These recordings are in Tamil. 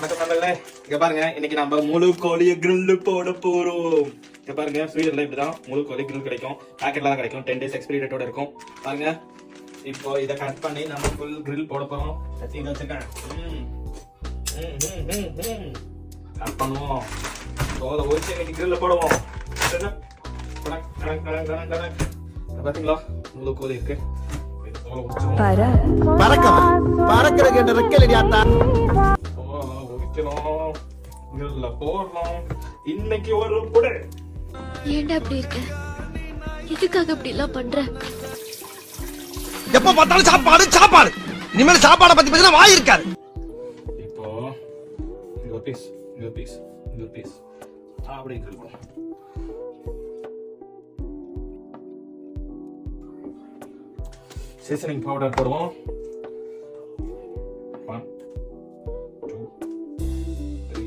வணக்கம் நண்பர்களே, இங்க பாருங்க, இன்னைக்கு நம்ம முழு கோழியை கிரில் போட போறோம். இங்க பாருங்க, ஸ்வீடன்ல இப்படிதான் முழு கோழி கிரில் கிடைக்கும். பாக்கெட்ல தான் கிடைக்கும். 10 days எக்ஸ்பைரி டேட்டோட இருக்கும். பாருங்க, இப்போ இதை கட் பண்ணி நம்ம ஃபுல் கிரில் போட போறோம். கத்தி வச்சிருக்கேன், கட் பண்ணுவோம். தோலை ஒழிச்சு இன்னைக்கு கிரில்ல போடுவோம். பாத்தீங்களா, முழு கோழி இருக்கு. இன்னைக்கு ஒரு புடை. ஏன்டா அப்படி இருக்க? எதுக்காக அப்படி எல்லாம் பண்ற? எப்ப பார்த்தாலும் சாப்பாடு சாப்பாடு. இனிமேல் சாப்பாடை பத்தி பேசினா வாய் இருக்காது. இப்போ இந்த பீஸ் அப்படி இருக்கணும். சீசனிங் பவுடர் போடுவோம். 1 2 3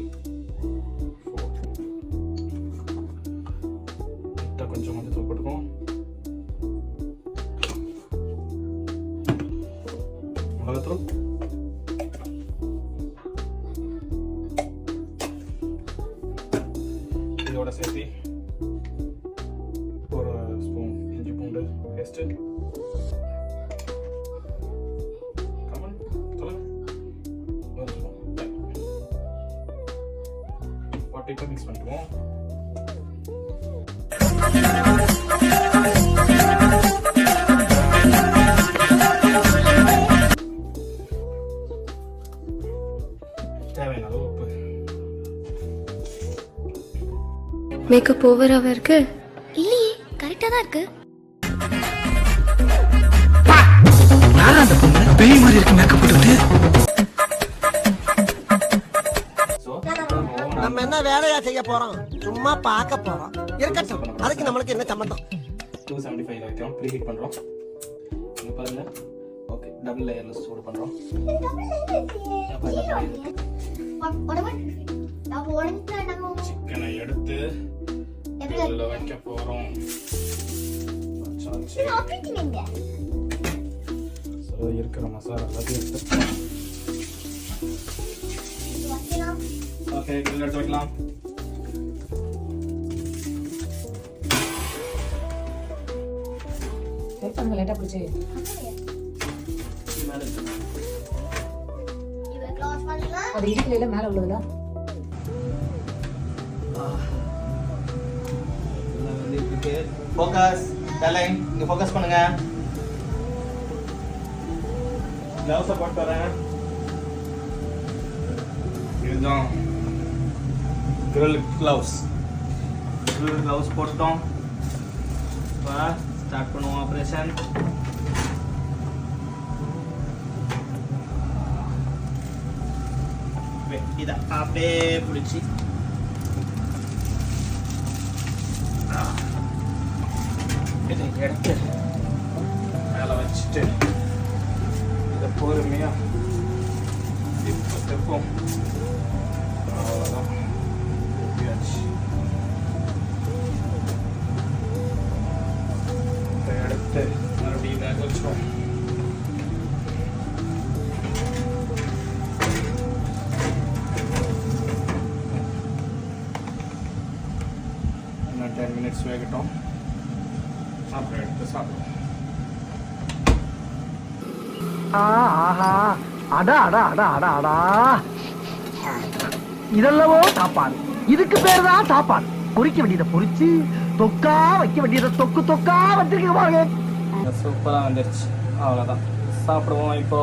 4 கொஞ்சம் மஞ்சள் போட்டுக்குவோம். மிளகாத்தூள், இதோட சேர்த்து ஒரு ஸ்பூன் இஞ்சி பூண்டு பேஸ்ட். போட்டு மிக்ஸ் பண்ணிடுவோம். தேவையான அளவு உப்பு. மேக்கப் ஓவராவா இருக்கு? இல்லையே, கரெக்டா தான் இருக்கு. பேய் மாதிரி இருக்கு மேக்கப் போட்டுட்டு. நம்ம என்ன வேலையா செய்ய போறோம்? சும்மா பார்க்க போறோம். இருக்கட்டும், அதுக்கு நம்மளுக்கு என்ன சம்பந்தம்? 275 வைக்கிறோம், ப்ரீ ஹீட் பண்றோம். இங்க பாருங்க, ஓகே, டபுள் லேயர்ல சூடு பண்றோம். சிக்கனை எடுத்து இதுல வைக்க போறோம். சோ இருக்கிற மசாலா எல்லாத்தையும் எடுத்து ஓகே, கிரில் எடுத்து வைக்கலாம். பண்ணுங்க, லேட்டா பிடிச்சி அது இடுப்புல மேல உள்ளதுல ஃபோக்கஸ் டைலைன், இங்க ஃபோக்கஸ் பண்ணுங்க. கிளவுஸ் போட்டு வரேன். இதுதான் கிரில் கிளவுஸ். கிரில் கிளவுஸ் போட்டோம். ஸ்டார்ட் பண்ணுவோம் ஆபரேஷன். இதை அப்படியே பிடிச்சி இதை எடுத்து மேலே வச்சுட்டு இதை பொறுமையா இப்போ தைப்போம். அவ்வளோதான், எடுத்து மறுபடியும் வேக வச்சுருவோம். இன்னும் 10 minutes வேகட்டும். அப்புறம் எடுத்து சாப்பிடுவோம். இதெல்லவோ சாப்பாடு. இதுக்கு பேர் தான் சாப்பாடு. பொரிக்க வேண்டியதை பொரிச்சு, தொக்கா வைக்க வேண்டியதை தொக்கா வச்சிருக்கீங்க. சூப்பராக வந்துருச்சு. அவ்வளோதான், சாப்பிடுவோம் இப்போ.